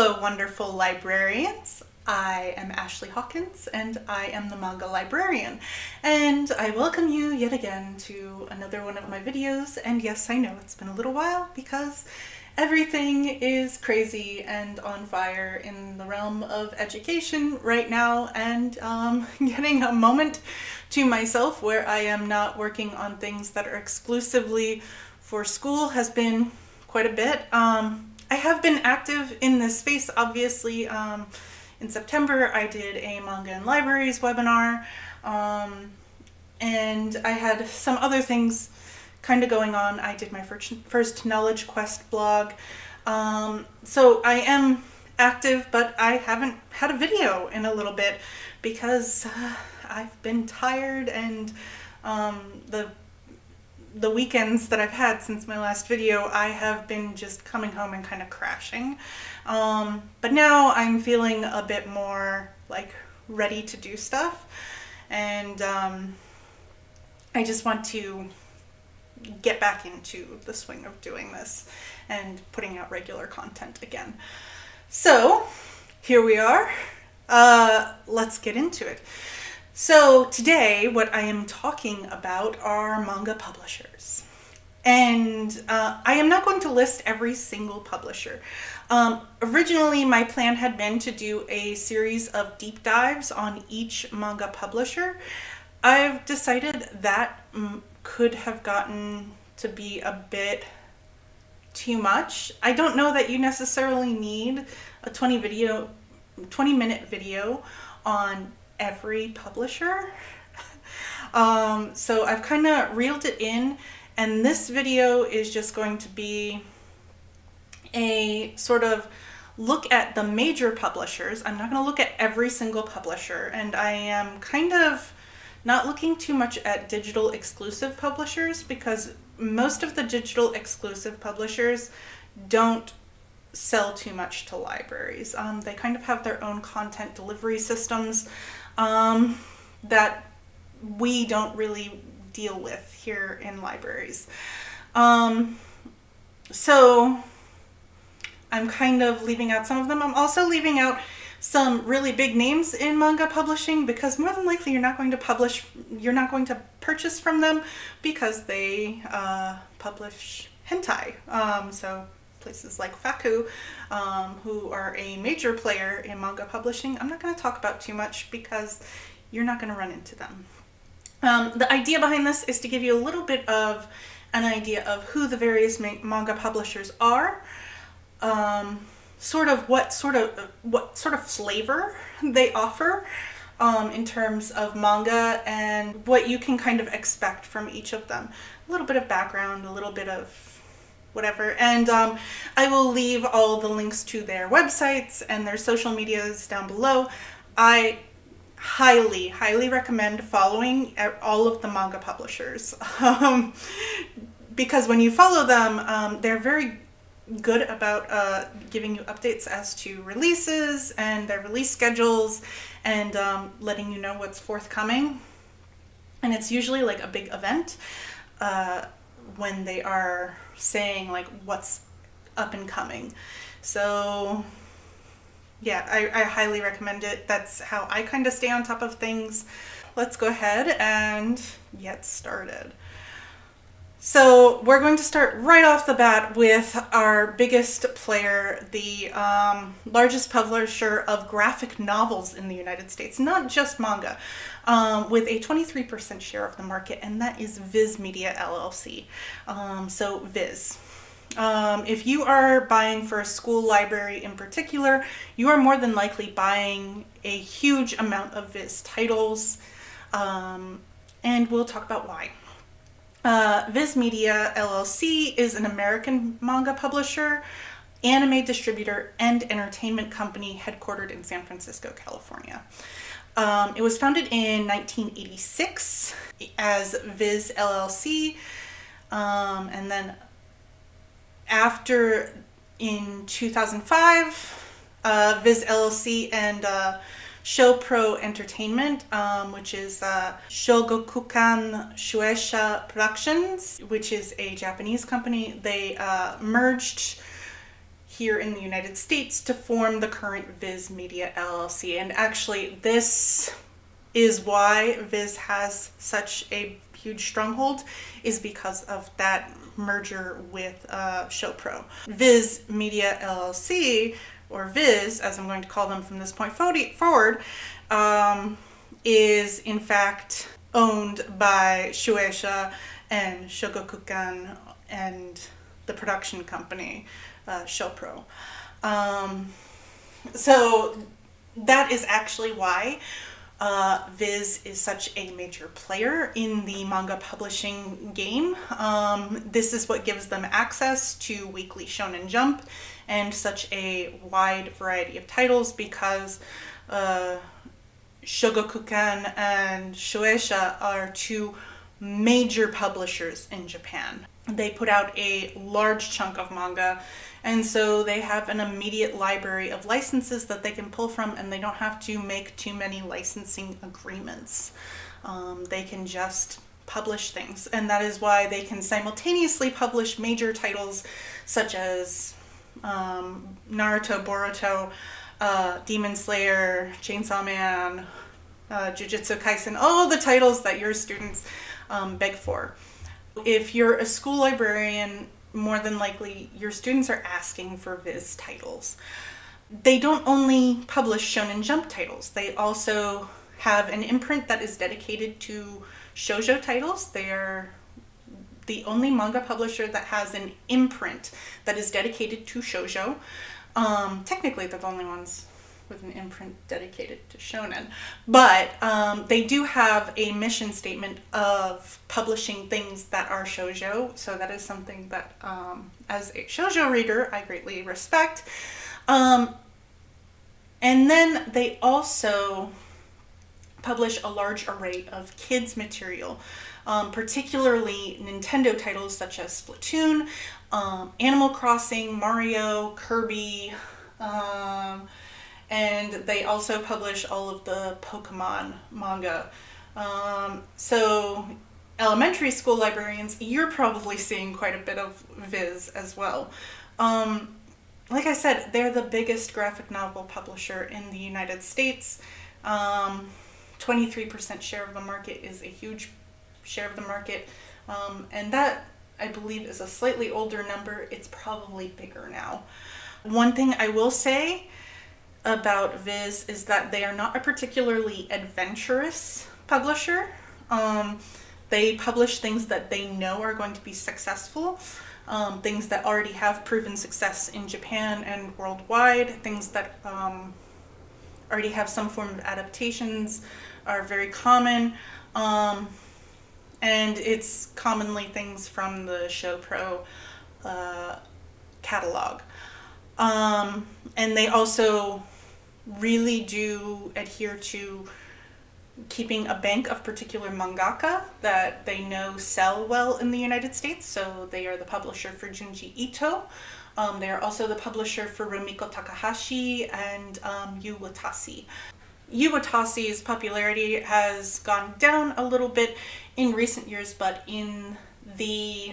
Hello, wonderful librarians. I am Ashley Hawkins, and I am the manga librarian. And I welcome you yet again to another one of my videos. And yes, I know it's been a little while because everything is crazy and on fire in the realm of education right now, and getting a moment to myself where I am not working on things that are exclusively for school has been quite a bit. I have been active in this space, obviously. In September, I did a Manga in Libraries webinar, and I had some other things kind of going on. I did my first Knowledge Quest blog. So I am active, but I haven't had a video in a little bit because I've been tired, and the weekends that I've had since my last video, I have been just coming home and kind of crashing. But now I'm feeling a bit more like ready to do stuff, and I just want to get back into the swing of doing this and putting out regular content again. So here we are. Let's get into it. So today what I am talking about are manga publishers. And I am not going to list every single publisher. Originally, my plan had been to do a series of deep dives on each manga publisher. I've decided that could have gotten to be a bit too much. I don't know that you necessarily need a 20-minute video on every publisher. So I've kind of reeled it in, and this video is just going to be a sort of look at the major publishers. I'm not going to look at every single publisher, and I am kind of not looking too much at digital exclusive publishers because most of the digital exclusive publishers don't sell too much to libraries. They kind of have their own content delivery systems that we don't really deal with here in libraries. So I'm kind of leaving out some of them. I'm also leaving out some really big names in manga publishing because more than likely you're not going to purchase from them because they publish hentai. So places like Faku, who are a major player in manga publishing, I'm not going to talk about too much because you're not going to run into them. The idea behind this is to give you a little bit of an idea of who the various manga publishers are, what sort of flavor they offer in terms of manga, and what you can kind of expect from each of them. A little bit of background, a little bit of whatever, and I will leave all the links to their websites and their social medias down below. I highly recommend following all of the manga publishers because when you follow them, they're very good about giving you updates as to releases and their release schedules, and letting you know what's forthcoming. And it's usually like a big event when they are saying like what's up and coming. So yeah, I highly recommend it. That's how I kind of stay on top of things. Let's go ahead and get started. So we're going to start right off the bat with our biggest player, the largest publisher of graphic novels in the United States, not just manga, with a 23% share of the market, and that is Viz Media LLC. So Viz. If you are buying for a school library in particular, you are more than likely buying a huge amount of Viz titles, and we'll talk about why. Viz Media LLC is an American manga publisher, anime distributor, and entertainment company headquartered in San Francisco, California. It was founded in 1986 as Viz LLC, and then after, in 2005, Viz LLC and Showpro Entertainment, which is Shogokukan Shueisha Productions, which is a Japanese company, they merged here in the United States to form the current Viz Media LLC. And actually, this is why Viz has such a huge stronghold, is because of that merger with ShowPro. Viz Media LLC, or Viz, as I'm going to call them from this point forward, is in fact owned by Shueisha and Shogakukan and the production company ShowPro. So that is actually why Viz is such a major player in the manga publishing game. This is what gives them access to Weekly Shonen Jump and such a wide variety of titles, because Shogakukan and Shueisha are two major publishers in Japan. They put out a large chunk of manga, and so they have an immediate library of licenses that they can pull from, and they don't have to make too many licensing agreements. They can just publish things, and that is why they can simultaneously publish major titles such as Naruto, Boruto, Demon Slayer, Chainsaw Man, Jujutsu Kaisen, all the titles that your students beg for. If you're a school librarian, more than likely your students are asking for Viz titles. They don't only publish Shonen Jump titles, they also have an imprint that is dedicated to shoujo titles. They are the only manga publisher that has an imprint that is dedicated to shoujo. Technically, they're the only ones with an imprint dedicated to shonen, but they do have a mission statement of publishing things that are shoujo, so that is something that as a shoujo reader I greatly respect. And then they also publish a large array of kids material, particularly Nintendo titles such as Splatoon, Animal Crossing, Mario, Kirby, and they also publish all of the Pokemon manga. So elementary school librarians, you're probably seeing quite a bit of Viz as well. Like I said, they're the biggest graphic novel publisher in the United States. 23% share of the market is a huge share of the market, and that, I believe, is a slightly older number. It's probably bigger now. One thing I will say about Viz is that they are not a particularly adventurous publisher. They publish things that they know are going to be successful, things that already have proven success in Japan and worldwide, things that already have some form of adaptations are very common, and it's commonly things from the ShowPro catalog. And they also really do adhere to keeping a bank of particular mangaka that they know sell well in the United States. So they are the publisher for Junji Ito. They are also the publisher for Rumiko Takahashi and Yu Watase. Yu Watase's popularity has gone down a little bit in recent years, but in the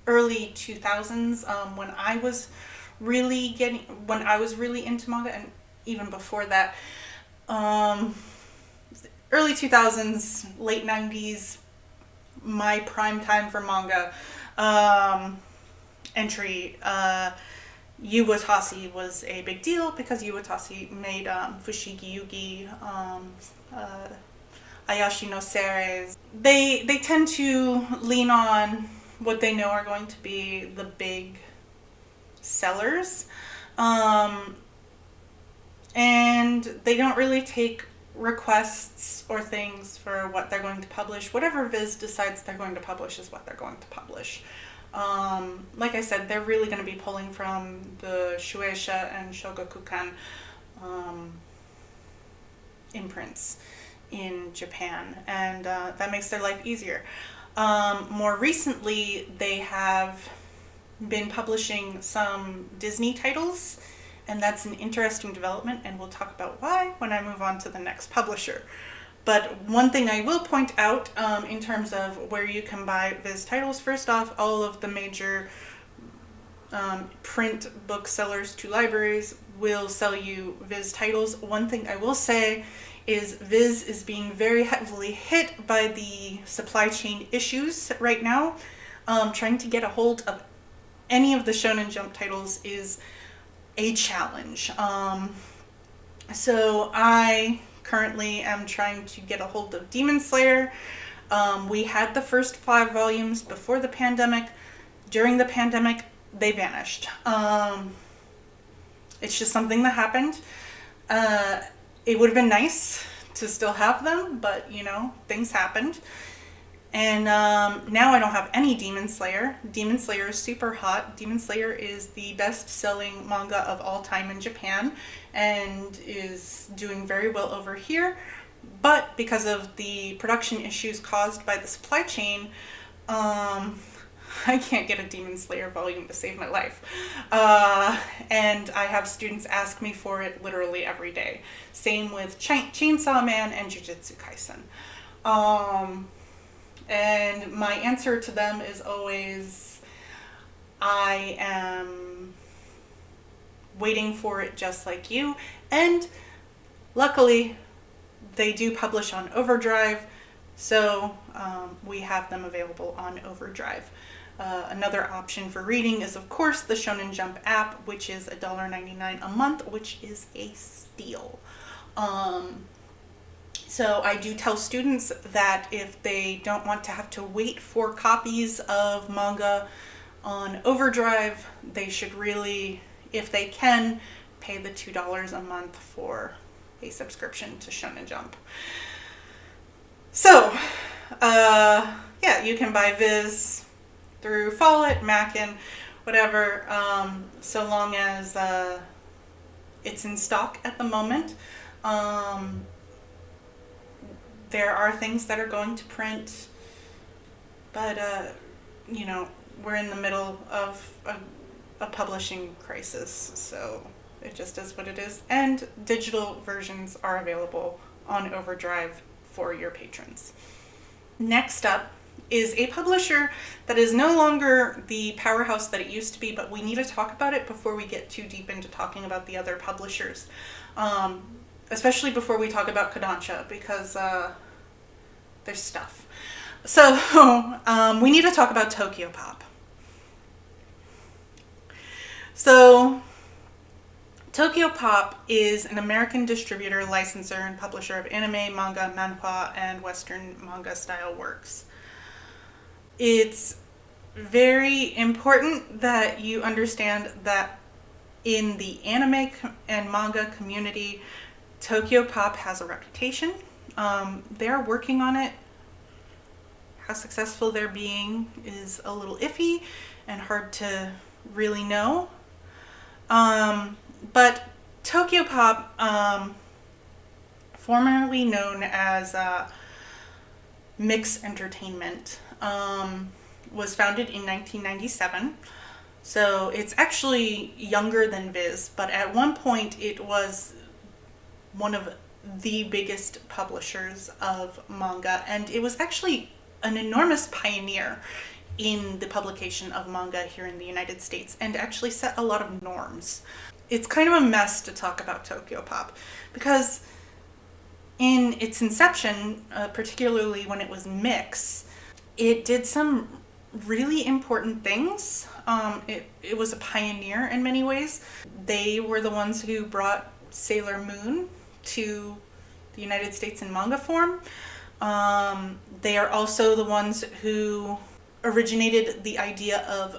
early 2000s, when I was really into manga, and even before that, early 2000s, late 90s, my prime time for manga entry, Yu Watase was a big deal because Yu Watase made Fushigi Yugi, Ayashi no Seres. They tend to lean on what they know are going to be the big sellers, and they don't really take requests or things for what they're going to publish. Whatever Viz decides they're going to publish is what they're going to publish. Like I said, they're really going to be pulling from the Shueisha and Shogakukan imprints in Japan, and that makes their life easier. More recently, they have been publishing some Disney titles, and that's an interesting development, and we'll talk about why when I move on to the next publisher. But one thing I will point out in terms of where you can buy Viz titles, first off, all of the major print booksellers to libraries will sell you Viz titles. One thing I will say is Viz is being very heavily hit by the supply chain issues right now. Trying to get a hold of any of the Shonen Jump titles is a challenge. So I currently am trying to get a hold of Demon Slayer. We had the first 5 volumes before the pandemic. During the pandemic, they vanished. It's just something that happened. It would have been nice to still have them, but things happened. And now I don't have any Demon Slayer. Demon Slayer is super hot. Demon Slayer is the best-selling manga of all time in Japan and is doing very well over here. But because of the production issues caused by the supply chain, I can't get a Demon Slayer volume to save my life. And I have students ask me for it literally every day. Same with Chainsaw Man and Jujutsu Kaisen. And my answer to them is always, I am waiting for it just like you. And luckily, they do publish on Overdrive, so we have them available on Overdrive. Another option for reading is, of course, the Shonen Jump app, which is $1.99 a month, which is a steal. So I do tell students that if they don't want to have to wait for copies of manga on Overdrive, they should really, if they can, pay the $2 a month for a subscription to Shonen Jump. So, yeah, you can buy Viz through Follett, Mackin, whatever, so long as it's in stock at the moment. There are things that are going to print, but, we're in the middle of a publishing crisis, so it just is what it is. And digital versions are available on Overdrive for your patrons. Next up is a publisher that is no longer the powerhouse that it used to be, but we need to talk about it before we get too deep into talking about the other publishers. Especially before we talk about Kodansha, because there's stuff. So we need to talk about TOKYOPOP. So TOKYOPOP is an American distributor, licensor, and publisher of anime, manga, manhwa, and Western manga style works. It's very important that you understand that in the anime and manga community, TOKYOPOP has a reputation. They're working on it. How successful they're being is a little iffy and hard to really know. But TOKYOPOP, formerly known as Mix Entertainment, was founded in 1997. So it's actually younger than Viz, but at one point it was one of the biggest publishers of manga, and it was actually an enormous pioneer in the publication of manga here in the United States, and actually set a lot of norms. It's kind of a mess to talk about TOKYOPOP, because in its inception, particularly when it was Mix, it did some really important things. It was a pioneer in many ways. They were the ones who brought Sailor Moon to the United States in manga form. They are also the ones who originated the idea of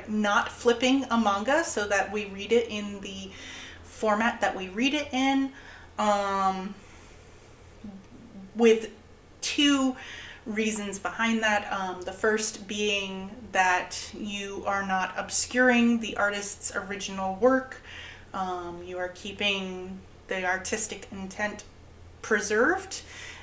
not flipping a manga so that we read it in the format that we read it in, with two reasons behind that. The first being that you are not obscuring the artist's original work. You are keeping the artistic intent preserved,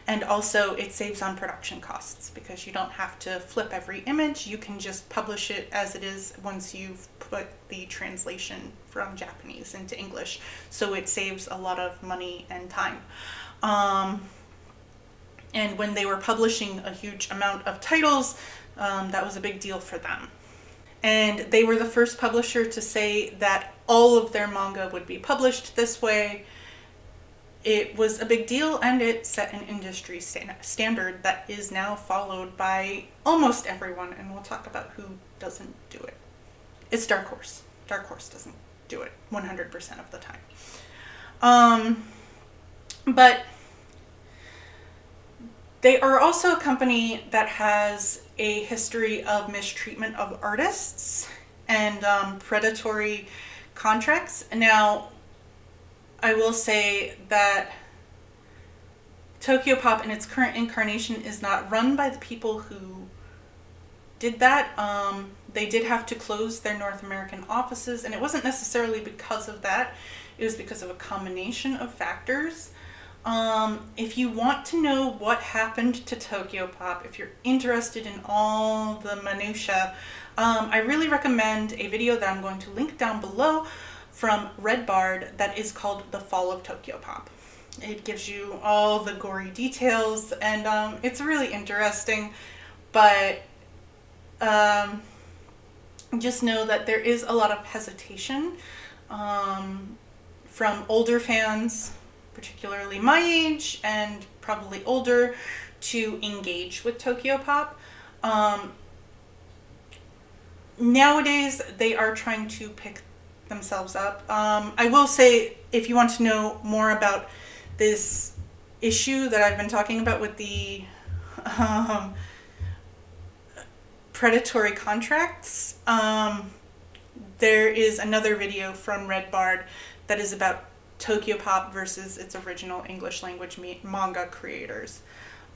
and also it saves on production costs because you don't have to flip every image. You can just publish it as it is once you've put the translation from Japanese into English, so it saves a lot of money and time. And when they were publishing a huge amount of titles, that was a big deal for them. And they were the first publisher to say that all of their manga would be published this way. It was a big deal, and it set an industry standard that is now followed by almost everyone, and we'll talk about who doesn't do it. It's Dark Horse. Dark Horse doesn't do it 100% of the time. But they are also a company that has a history of mistreatment of artists and predatory contracts. Now, I will say that Tokyopop in its current incarnation is not run by the people who did that. They did have to close their North American offices, and it wasn't necessarily because of that. It was because of a combination of factors. If you want to know what happened to Tokyopop, if you're interested in all the minutiae, I really recommend a video that I'm going to link down below from Red Bard that is called The Fall of Tokyopop. It gives you all the gory details, and it's really interesting, but just know that there is a lot of hesitation from older fans, particularly my age and probably older, to engage with Tokyopop. Nowadays, they are trying to pick themselves up. I will say, if you want to know more about this issue that I've been talking about with the predatory contracts, there is another video from Red Bard that is about Tokyopop versus its original English language manga creators.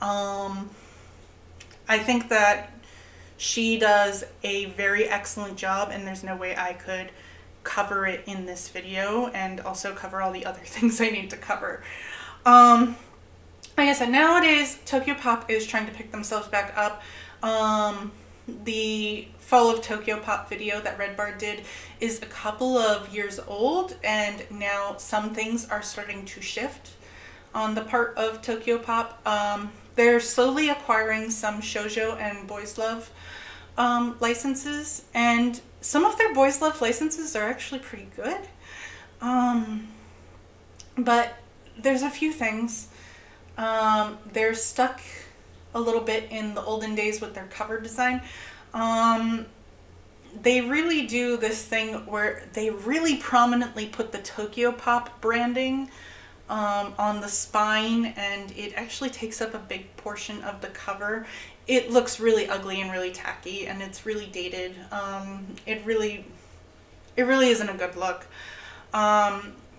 I think that she does a very excellent job, and there's no way I could cover it in this video and also cover all the other things I need to cover. Like I said, nowadays Tokyopop is trying to pick themselves back up. The Fall of Tokyopop video that Red Bard did is a couple of years old, and now some things are starting to shift on the part of Tokyopop. They're slowly acquiring some shoujo and boys love licenses, and some of their boys love licenses are actually pretty good. But there's a few things. They're stuck a little bit in the olden days with their cover design. They really do this thing where they really prominently put the Tokyopop branding on the spine, and it actually takes up a big portion of the cover. It looks really ugly and really tacky, and it's really dated. It really isn't a good look.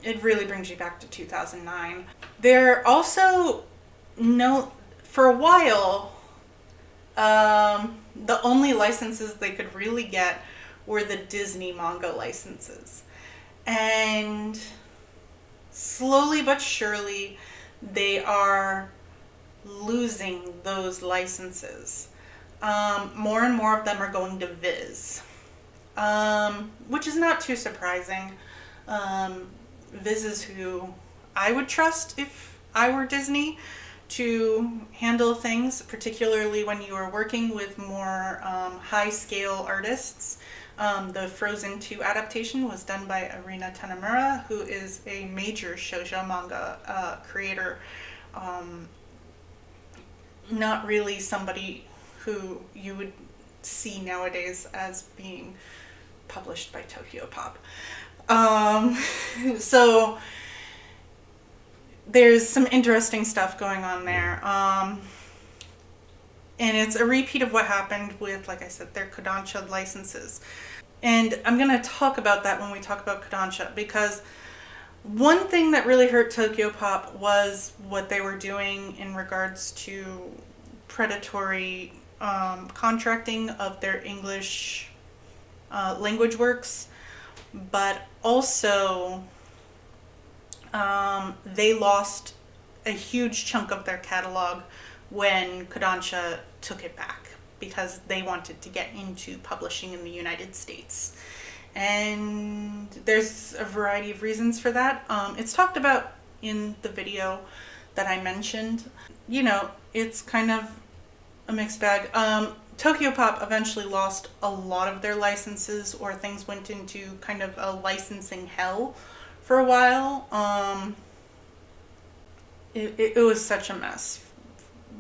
It really brings you back to 2009. They're also for a while, the only licenses they could really get were the Disney manga licenses. And slowly but surely, they are losing those licenses. More and more of them are going to Viz, which is not too surprising. Viz is who I would trust if I were Disney to handle things, particularly when you are working with more high-scale artists. The Frozen 2 adaptation was done by Arina Tanemura, who is a major shoujo manga creator. Not really somebody who you would see nowadays as being published by Tokyopop. So there's some interesting stuff going on there. And it's a repeat of what happened with, like I said, their Kodansha licenses. And I'm going to talk about that when we talk about Kodansha, because one thing that really hurt Tokyopop was what they were doing in regards to predatory contracting of their English language works, but also they lost a huge chunk of their catalog when Kodansha took it back, because they wanted to get into publishing in the United States. And there's a variety of reasons for that. It's talked about in the video that I mentioned. You know, it's kind of a mixed bag. Tokyopop eventually lost a lot of their licenses, or things went into kind of a licensing hell for a while. It was such a mess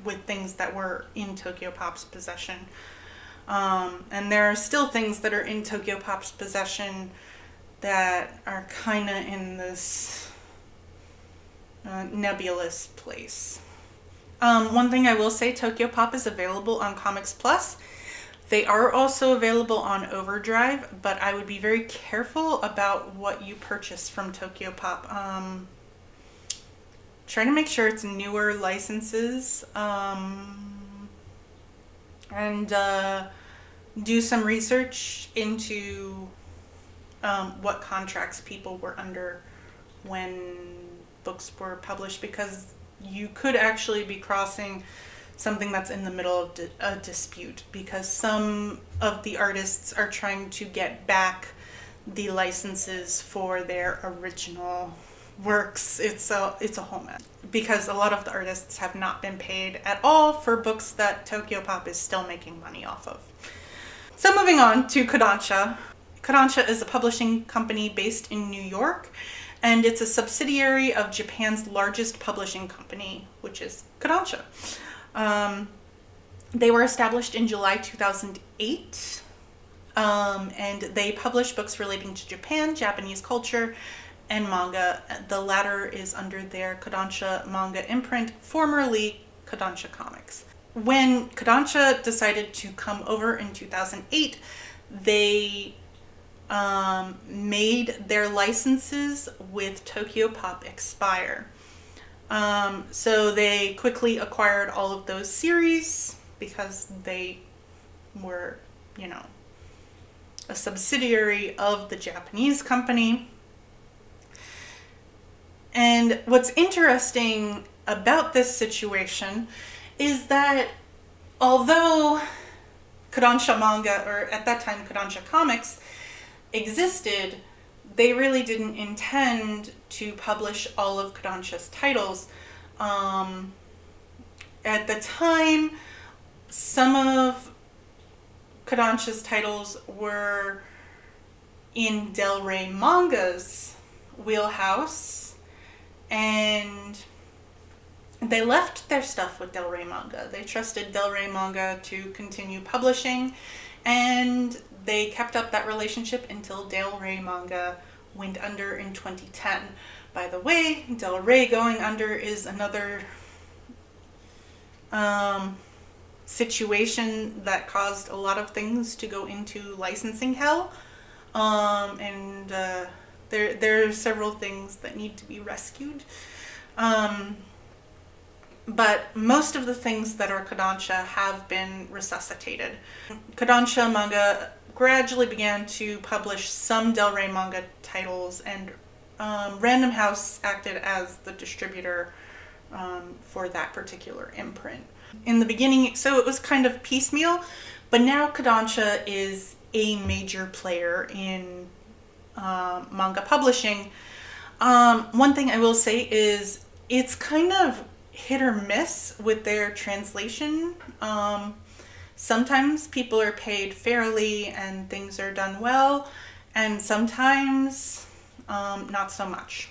with things that were in Tokyopop's possession. And there are still things that are in Tokyopop's possession that are kind of in this nebulous place. One thing I will say, Tokyopop is available on Comics Plus. They are also available on Overdrive, but I would be very careful about what you purchase from Tokyopop. Try to make sure it's newer licenses, and do some research into what contracts people were under when books were published, because you could actually be crossing something that's in the middle of a dispute, because some of the artists are trying to get back the licenses for their original works. It's a whole mess, because a lot of the artists have not been paid at all for books that Tokyopop is still making money off of. So moving on to Kodansha. Kodansha is a publishing company based in New York, and it's a subsidiary of Japan's largest publishing company, which is Kodansha. They were established in July 2008, and they publish books relating to Japan, Japanese culture, and manga. The latter is under their Kodansha manga imprint, formerly Kodansha Comics. When Kodansha decided to come over in 2008, they made their licenses with Tokyopop expire. So they quickly acquired all of those series because they were, a subsidiary of the Japanese company. And what's interesting about this situation is that although Kodansha Manga, or at that time Kodansha Comics, existed, they really didn't intend to publish all of Kodansha's titles. At the time, some of Kodansha's titles were in Del Rey Manga's wheelhouse, and they left their stuff with Del Rey Manga. They trusted Del Rey Manga to continue publishing, and they kept up that relationship until Del Rey Manga went under in 2010. By the way, Del Rey going under is another situation that caused a lot of things to go into licensing hell. And there are several things that need to be rescued. But most of the things that are Kodansha have been resuscitated. Kodansha Manga gradually began to publish some Del Rey Manga titles, and Random House acted as the distributor for that particular imprint. In the beginning, so it was kind of piecemeal, but now Kodansha is a major player in manga publishing. One thing I will say is it's kind of hit or miss with their translation. Sometimes people are paid fairly and things are done well, and sometimes not so much.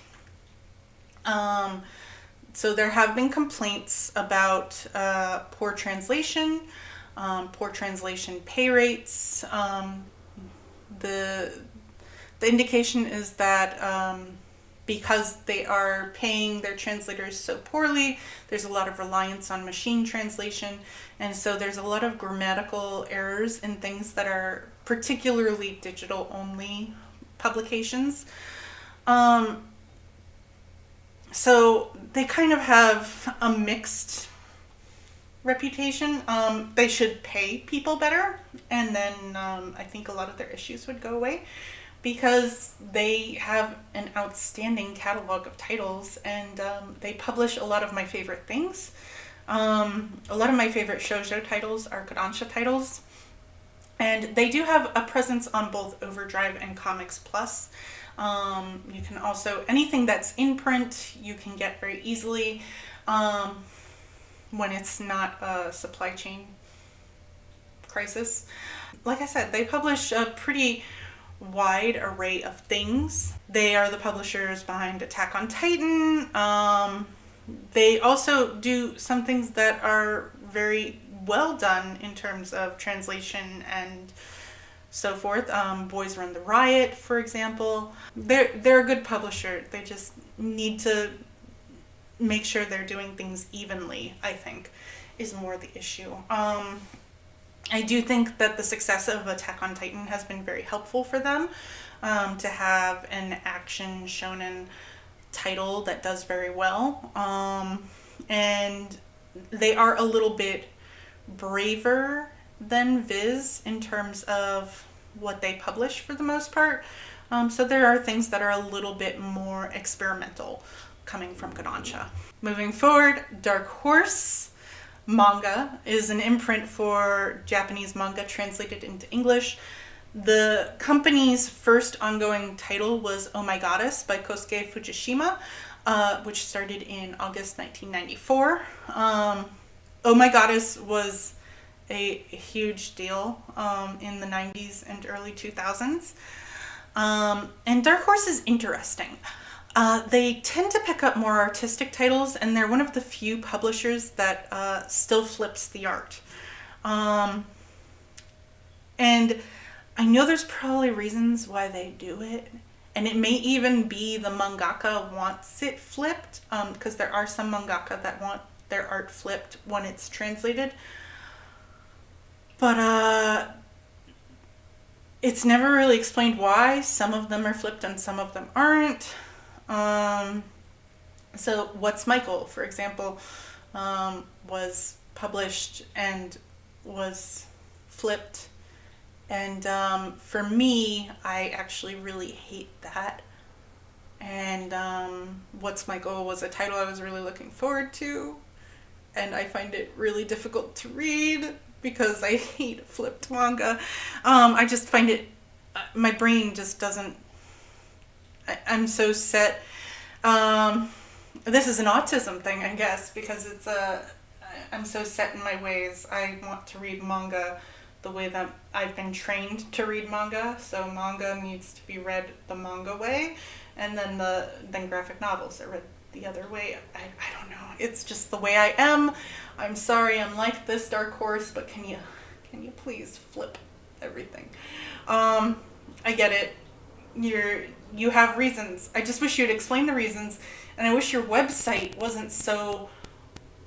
So there have been complaints about poor translation pay rates. The indication is that because they are paying their translators so poorly, there's a lot of reliance on machine translation, and so there's a lot of grammatical errors in things that are particularly digital-only publications. So they kind of have a mixed reputation. They should pay people better, and then I think a lot of their issues would go away, because they have an outstanding catalog of titles, and they publish a lot of my favorite things. A lot of my favorite shoujo titles are Kodansha titles, and they do have a presence on both Overdrive and Comics Plus. You can also, anything that's in print, you can get very easily when it's not a supply chain crisis. Like I said, they publish a pretty wide array of things. They are the publishers behind Attack on Titan. They also do some things that are very well done in terms of translation and so forth. Boys Run the Riot, for example. They're a good publisher. They just need to make sure they're doing things evenly, I think, is more the issue. I do think that the success of Attack on Titan has been very helpful for them, to have an action shonen title that does very well. And they are a little bit braver than Viz in terms of what they publish for the most part. So there are things that are a little bit more experimental coming from Kodansha. Moving forward, Dark Horse Manga is an imprint for Japanese manga translated into English. The company's first ongoing title was Oh My Goddess by Kosuke Fujishima, which started in August 1994. Oh My Goddess was a huge deal in the 90s and early 2000s. And Dark Horse is interesting. They tend to pick up more artistic titles, and they're one of the few publishers that still flips the art. And I know there's probably reasons why they do it, and it may even be the mangaka wants it flipped, because there are some mangaka that want their art flipped when it's translated. But it's never really explained why. Some of them are flipped and some of them aren't. So What's Michael, for example, was published and was flipped. And for me, I actually really hate that. And What's Michael was a title I was really looking forward to. And I find it really difficult to read because I hate flipped manga. I just find it, my brain just doesn't, I'm so set. This is an autism thing, I guess, because I'm so set in my ways. I want to read manga the way that I've been trained to read manga. So manga needs to be read the manga way, and then graphic novels are read the other way. I don't know. It's just the way I am. I'm sorry I'm like this, Dark Horse, but can you please flip everything? I get it. You have reasons. I just wish you'd explain the reasons, and I wish your website wasn't so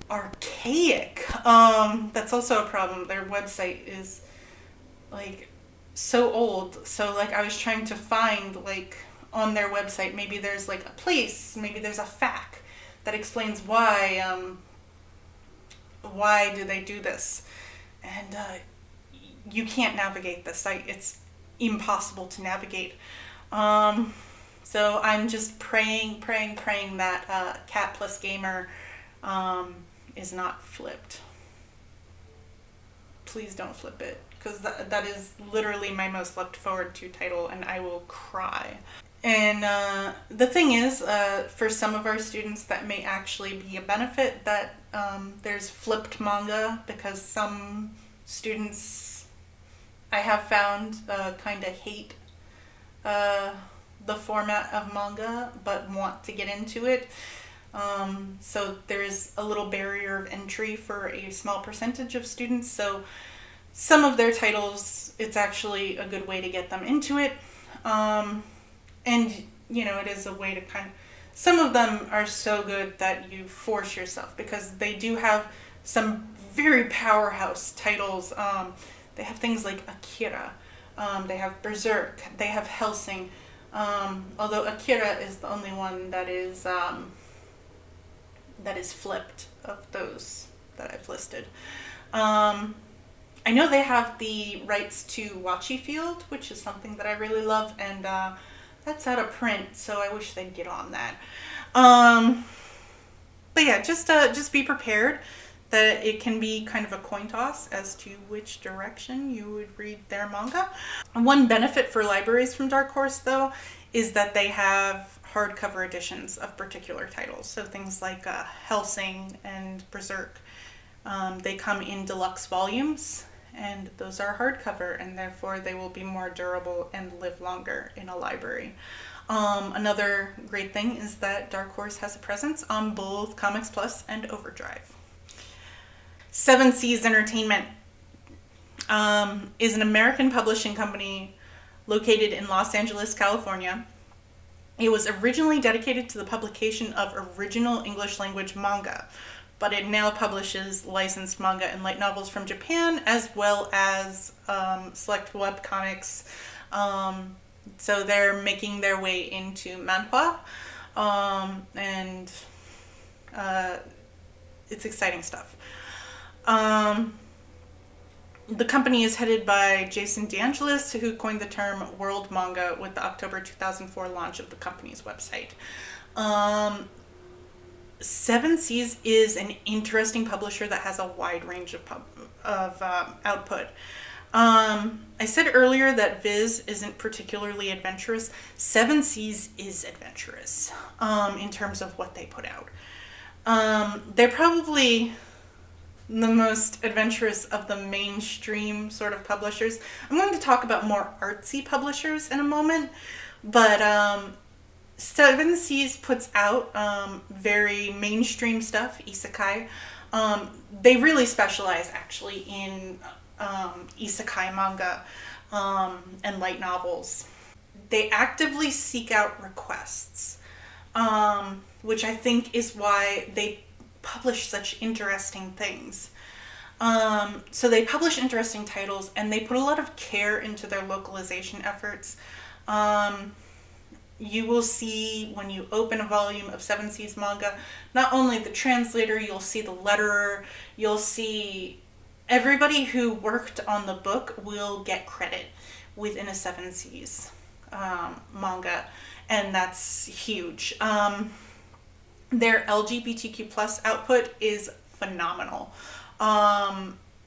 archaic. That's also a problem. Their website is like so old. So like I was trying to find like on their website, maybe there's like a place, maybe there's a fact that explains why do they do this, and you can't navigate the site. It's impossible to navigate. So I'm just praying that Cat Plus Gamer is not flipped. Please don't flip it, because that is literally my most looked forward to title, and I will cry. And the thing is, for some of our students, that may actually be a benefit that there's flipped manga, because some students I have found kind of hate the format of manga but want to get into it. So there's a little barrier of entry for a small percentage of students. So some of their titles, it's actually a good way to get them into it. And, you know, it is a way to some of them are so good that you force yourself, because they do have some very powerhouse titles. They have things like Akira, they have Berserk, they have Hellsing, although Akira is the only one that is flipped of those that I've listed. I know they have the rights to Wachi Field, which is something that I really love, and that's out of print, so I wish they'd get on that. But yeah, just be prepared that it can be kind of a coin toss as to which direction you would read their manga. One benefit for libraries from Dark Horse, though, is that they have hardcover editions of particular titles. So things like Hellsing and Berserk, they come in deluxe volumes, and those are hardcover, and therefore they will be more durable and live longer in a library. Another great thing is that Dark Horse has a presence on both Comics Plus and Overdrive. Seven Seas Entertainment is an American publishing company located in Los Angeles, California. It was originally dedicated to the publication of original English language manga, but it now publishes licensed manga and light novels from Japan, as well as select webcomics. So they're making their way into manhwa, and it's exciting stuff. The company is headed by Jason DeAngelis, who coined the term world manga with the October 2004 launch of the company's website. Seven Seas is an interesting publisher that has a wide range of output. I said earlier that Viz isn't particularly adventurous. Seven Seas is adventurous in terms of what they put out. They're probably the most adventurous of the mainstream sort of publishers. I'm going to talk about more artsy publishers in a moment, but Seven Seas puts out very mainstream stuff, isekai. They really specialize actually in isekai manga and light novels. They actively seek out requests, which I think is why they publish such interesting things. So they publish interesting titles, and they put a lot of care into their localization efforts. You will see when you open a volume of Seven Seas manga, not only the translator, you'll see the letterer, you'll see everybody who worked on the book will get credit within a Seven Seas manga, and that's huge. Their LGBTQ plus output is phenomenal.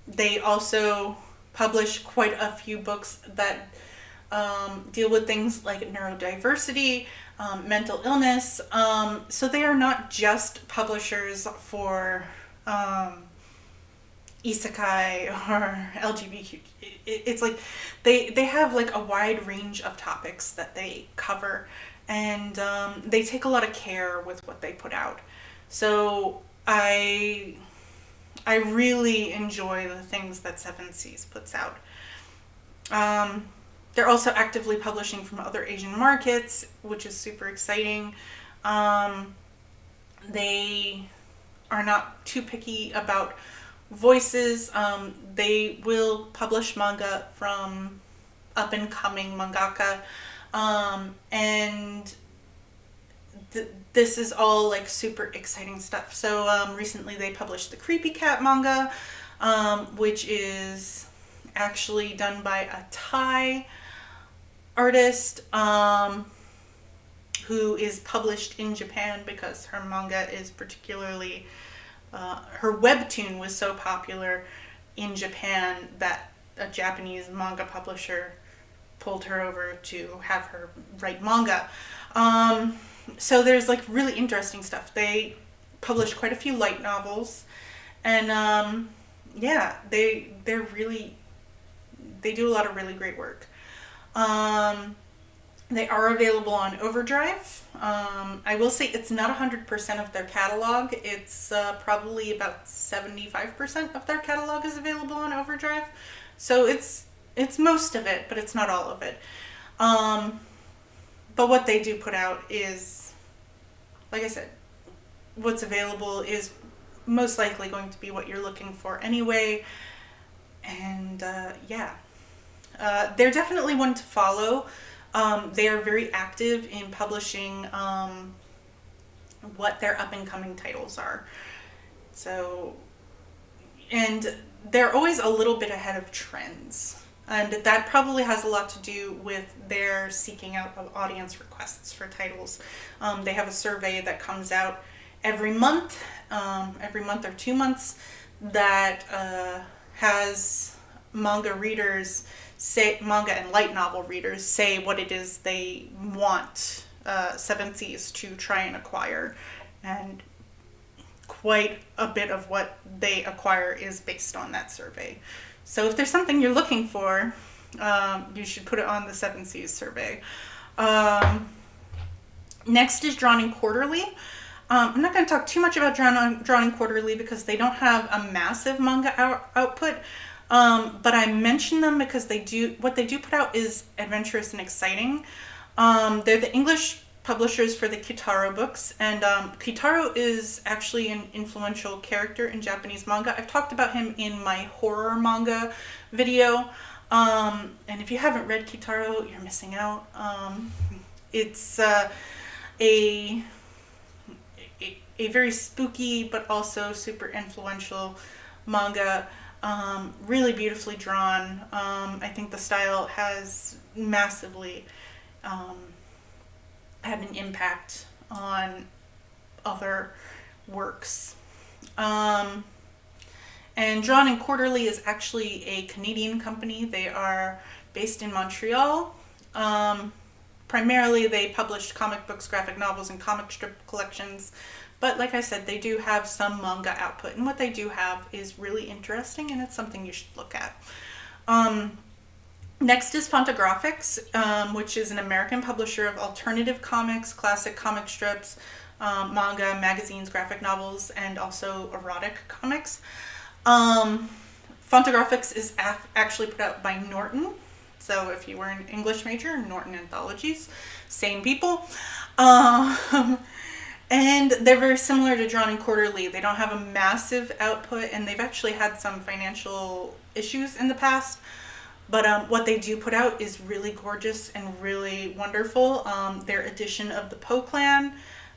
They also publish quite a few books that deal with things like neurodiversity, mental illness. So they are not just publishers for isekai or LGBTQ. It's like they have like a wide range of topics that they cover, and they take a lot of care with what they put out. So I really enjoy the things that Seven Seas puts out. They're also actively publishing from other Asian markets, which is super exciting. They are not too picky about voices. They will publish manga from up-and-coming mangaka. And this is all like super exciting stuff. So recently they published the Creepy Cat manga, which is actually done by a Thai artist who is published in Japan because her manga is particularly, her webtoon was so popular in Japan that a Japanese manga publisher pulled her over to have her write manga. So there's like really interesting stuff. They publish quite a few light novels, and yeah, they do a lot of really great work. They are available on Overdrive. I will say it's not 100% of their catalog. It's probably about 75% of their catalog is available on Overdrive. So it's most of it, but it's not all of it. But what they do put out is, like I said, what's available is most likely going to be what you're looking for anyway. And yeah, they're definitely one to follow. They are very active in publishing what their up-and-coming titles are. So, and they're always a little bit ahead of trends. And that probably has a lot to do with their seeking out of audience requests for titles. They have a survey that comes out every month or 2 months, that has manga readers say, manga and light novel readers say what it is they want Seven Seas to try and acquire. And quite a bit of what they acquire is based on that survey. So if there's something you're looking for, you should put it on the Seven Seas survey. Next is Drawn in Quarterly. I'm not going to talk too much about Drawn in Quarterly because they don't have a massive manga output. But I mention them because what they do put out is adventurous and exciting. They're the English publishers for the Kitaro books, and Kitaro is actually an influential character in Japanese manga. I've talked about him in my horror manga video, and if you haven't read Kitaro, you're missing out. It's a very spooky but also super influential manga. Really beautifully drawn. I think the style has massively had an impact on other works. And Drawn in Quarterly is actually a Canadian company. They are based in Montreal. Primarily they published comic books, graphic novels, and comic strip collections. But like I said, they do have some manga output, and what they do have is really interesting, and it's something you should look at. Next is Fantagraphics, which is an American publisher of alternative comics, classic comic strips, manga, magazines, graphic novels, and also erotic comics. Fantagraphics is actually put out by Norton. So if you were an English major, Norton Anthologies, same people. And they're very similar to Drawn in Quarterly. They don't have a massive output, and they've actually had some financial issues in the past. But what they do put out is really gorgeous and really wonderful. Their edition of the Po Clan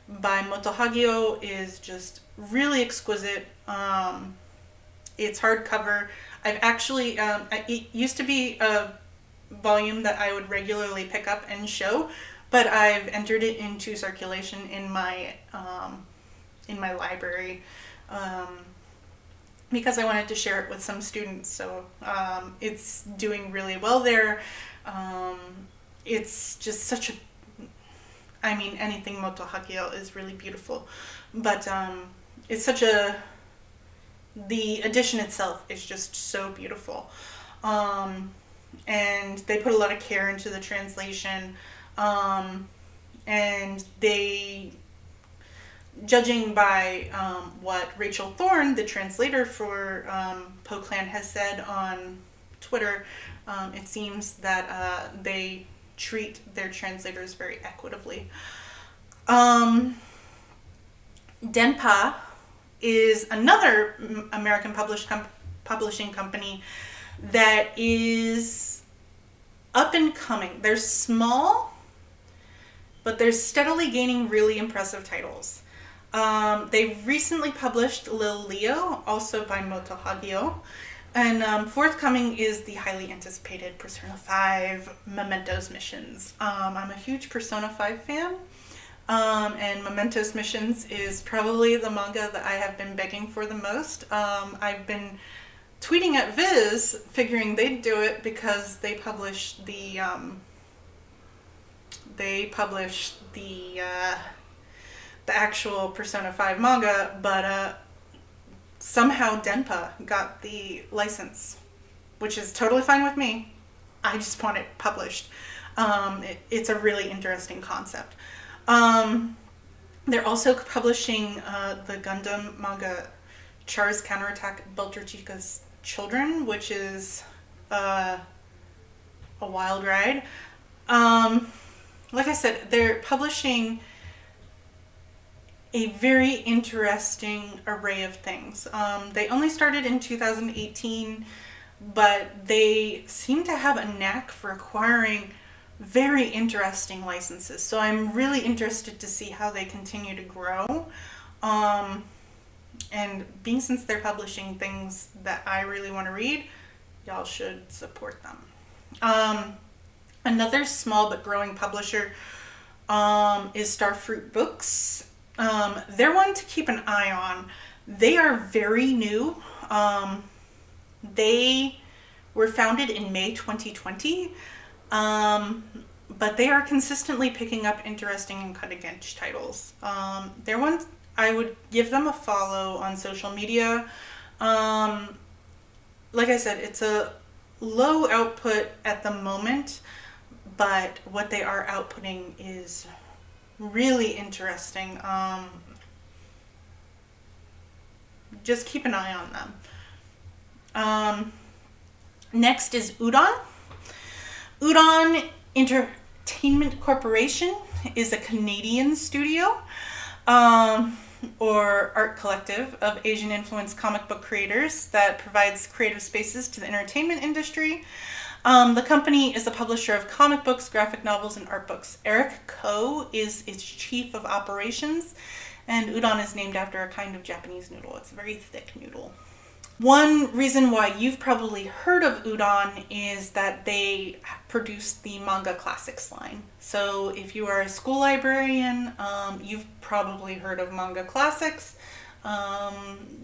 by Moto Hagio is just really exquisite. It's hardcover. I've actually, it used to be a volume that I would regularly pick up and show, but I've entered it into circulation in my library because I wanted to share it with some students. So it's doing really well there. It's just such a, I mean, anything Moto Hagio is really beautiful, but it's such a, the edition itself is just so beautiful. And they put a lot of care into the translation. And they, judging by what Rachel Thorne, the translator for Po Clan, has said on Twitter, it seems that they treat their translators very equitably. DENPA is another American publishing company that is up and coming. They're small, but they're steadily gaining really impressive titles. They recently published Lil Leo, also by Moto Hagio, and forthcoming is the highly anticipated Persona 5 Mementos Missions. I'm a huge Persona 5 fan, and Mementos Missions is probably the manga that I have been begging for the most. I've been tweeting at Viz, figuring they'd do it because they published the actual Persona 5 manga, but somehow DENPA got the license, which is totally fine with me. I just want it published. It's a really interesting concept. They're also publishing the Gundam manga Char's Counterattack Beltrachica's Children, which is a wild ride. Like I said, they're publishing a very interesting array of things. They only started in 2018, but they seem to have a knack for acquiring very interesting licenses. So I'm really interested to see how they continue to grow. And being since they're publishing things that I really want to read, y'all should support them. Another small but growing publisher is Starfruit Books. They're one to keep an eye on. They are very new. They were founded in May 2020, but they are consistently picking up interesting and cutting-edge titles. They're one I would give them a follow on social media. like I said, it's a low output at the moment, but what they are outputting is really interesting. Just keep an eye on them. Next is UDON. UDON Entertainment Corporation is a Canadian studio or art collective of Asian influenced comic book creators that provides creative spaces to the entertainment industry. The company is a publisher of comic books, graphic novels, and art books. Eric Ko is its chief of operations, and udon is named after a kind of Japanese noodle. It's a very thick noodle. One reason why you've probably heard of udon is that they produce the Manga Classics line. So if you are a school librarian, you've probably heard of Manga Classics.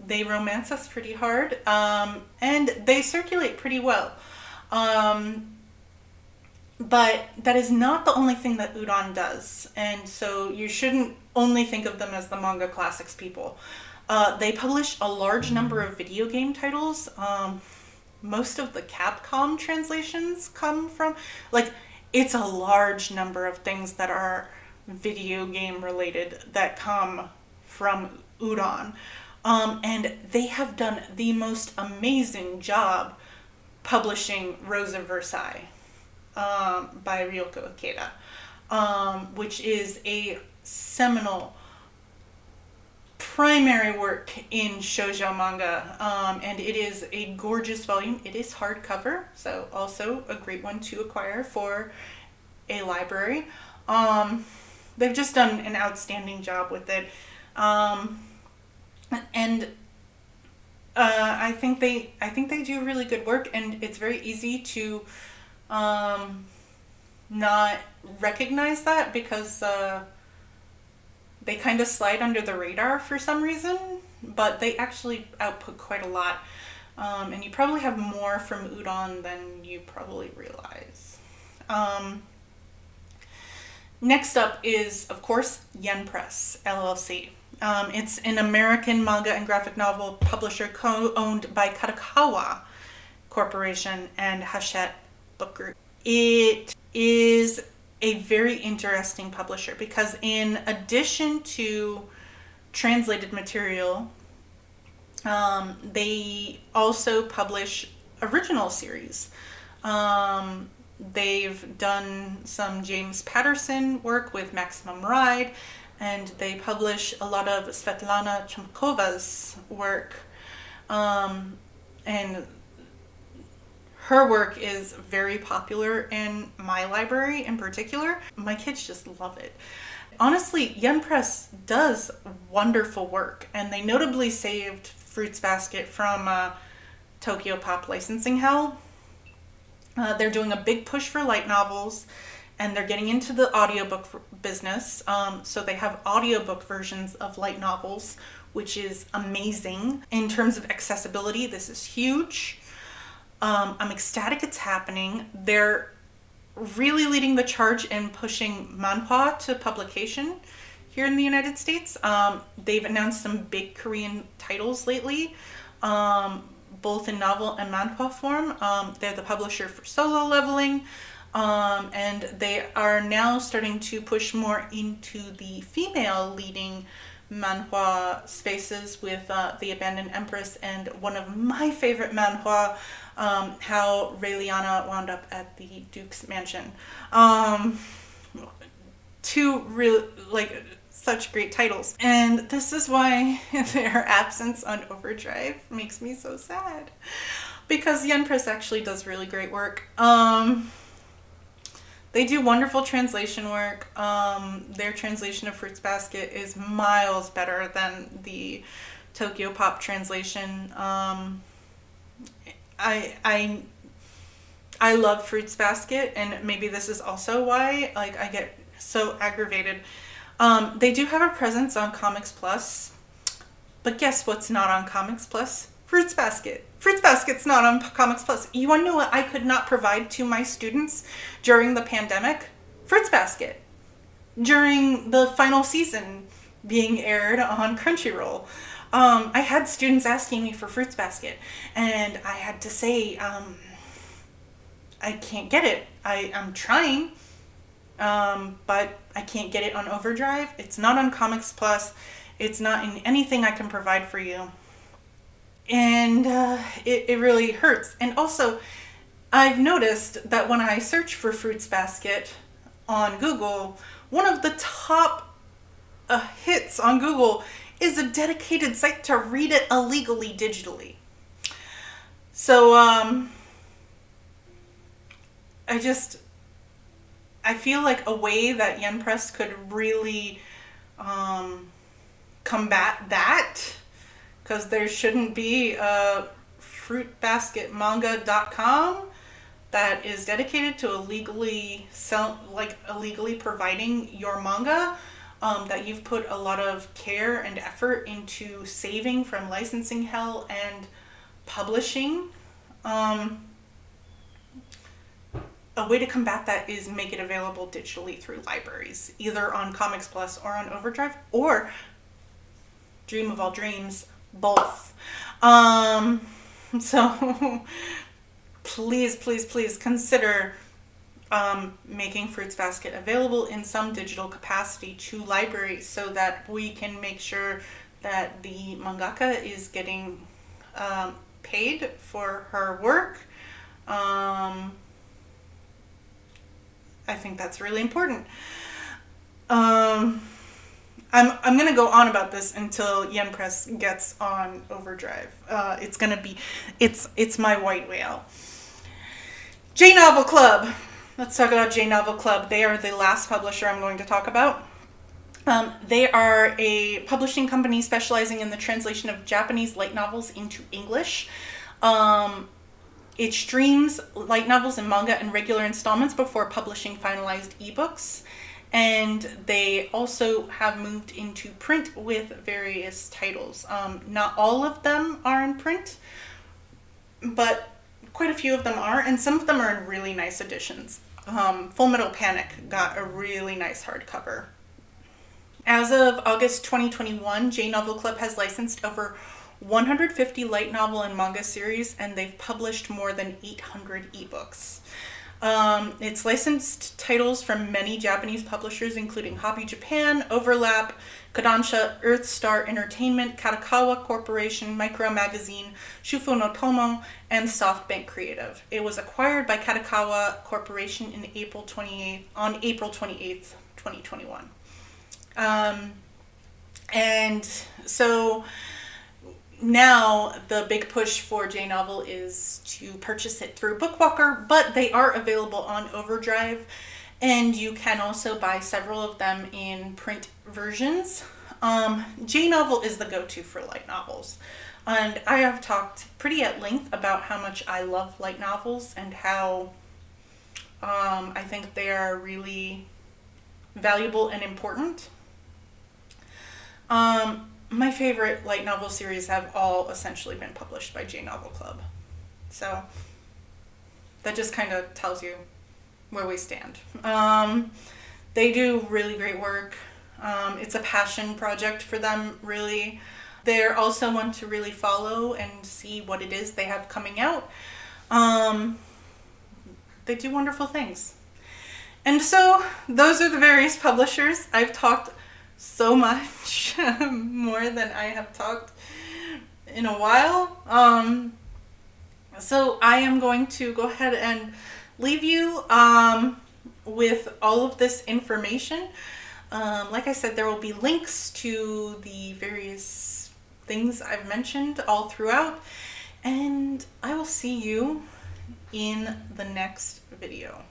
They romance us pretty hard, and they circulate pretty well. But that is not the only thing that udon does, and so you shouldn't only think of them as the Manga Classics people. They publish a large number of video game titles. Most of the Capcom translations come from, it's a large number of things that are video game related that come from udon. And they have done the most amazing job publishing Rose of Versailles by Ryoko Ikeda, which is a seminal primary work in shoujo manga, and it is a gorgeous volume. It is hardcover, so also a great one to acquire for a library. They've just done an outstanding job with it, and I think they do really good work, and it's very easy to not recognize that because they kind of slide under the radar for some reason, but they actually output quite a lot. And you probably have more from udon than you probably realize. Next up is, of course, Yen Press, LLC. It's an American manga and graphic novel publisher co-owned by Kadokawa Corporation and Hachette Book Group. It is a very interesting publisher because in addition to translated material, they also publish original series. They've done some James Patterson work with Maximum Ride, and they publish a lot of Svetlana Chomkova's work, and her work is very popular in my library in particular. My kids just love it. Honestly, Yen Press does wonderful work, and they notably saved Fruits Basket from TOKYOPOP licensing hell. They're doing a big push for light novels, and they're getting into the audiobook business. So they have audiobook versions of light novels, which is amazing. In terms of accessibility, this is huge. I'm ecstatic it's happening. They're really leading the charge in pushing manhwa to publication here in the United States. They've announced some big Korean titles lately, both in novel and manhwa form. They're the publisher for Solo Leveling, and they are now starting to push more into the female leading manhwa spaces with The Abandoned Empress and one of my favorite manhwa, How Raeliana Wound Up at the Duke's Mansion. Two real, such great titles. And this is why their absence on Overdrive makes me so sad, because Yen Press actually does really great work. They do wonderful translation work. Their translation of Fruits Basket is miles better than the TOKYOPOP translation. I love Fruits Basket, and maybe this is also why I get so aggravated. They do have a presence on Comics Plus, but guess what's not on Comics Plus? Fruits Basket. Fruits Basket's not on Comics Plus. You want to know what I could not provide to my students during the pandemic? Fruits Basket. During the final season, being aired on Crunchyroll. I had students asking me for Fruits Basket, and I had to say, I can't get it. I'm trying, but I can't get it on Overdrive. It's not on Comics Plus. It's not in anything I can provide for you. And it really hurts. And also, I've noticed that when I search for Fruits Basket on Google, one of the top hits on Google is a dedicated site to read it illegally digitally. So I feel like a way that Yen Press could really combat that, because there shouldn't be a fruitbasketmanga.com that is dedicated to illegally providing your manga that you've put a lot of care and effort into saving from licensing hell and publishing. A way to combat that is make it available digitally through libraries, either on Comics Plus or on Overdrive, or dream of all dreams, both. So please, please, please consider making Fruits Basket available in some digital capacity to libraries, so that we can make sure that the mangaka is getting paid for her work. I think that's really important. I'm gonna go on about this until Yen Press gets on Overdrive. It's my white whale. J Novel Club. Let's talk about J Novel Club. They are the last publisher I'm going to talk about. They are a publishing company specializing in the translation of Japanese light novels into English. It streams light novels and manga in regular installments before publishing finalized ebooks. And they also have moved into print with various titles. Not all of them are in print, but quite a few of them are, and some of them are in really nice editions. Full Metal Panic got a really nice hardcover. As of August 2021, J Novel Club has licensed over 150 light novel and manga series, and they've published more than 800 ebooks. It's licensed titles from many Japanese publishers, including Hobby Japan, Overlap, Kodansha, Earthstar Entertainment, Katakawa Corporation, Micro Magazine, Shufu no Tomo, and SoftBank Creative. It was acquired by Katakawa Corporation on April 28th, 2021. And so now the big push for J Novel is to purchase it through Bookwalker, but they are available on Overdrive, and you can also buy several of them in print versions. J Novel is the go-to for light novels, and I have talked pretty at length about how much I love light novels and how I think they are really valuable and important. My favorite light novel series have all essentially been published by J Novel Club. So that just kind of tells you where we stand. They do really great work. It's a passion project for them, really. They're also one to really follow and see what it is they have coming out. They do wonderful things. And so those are the various publishers. I've talked so much more than I have talked in a while. So I am going to go ahead and leave you with all of this information. Like I said, there will be links to the various things I've mentioned all throughout, and I will see you in the next video.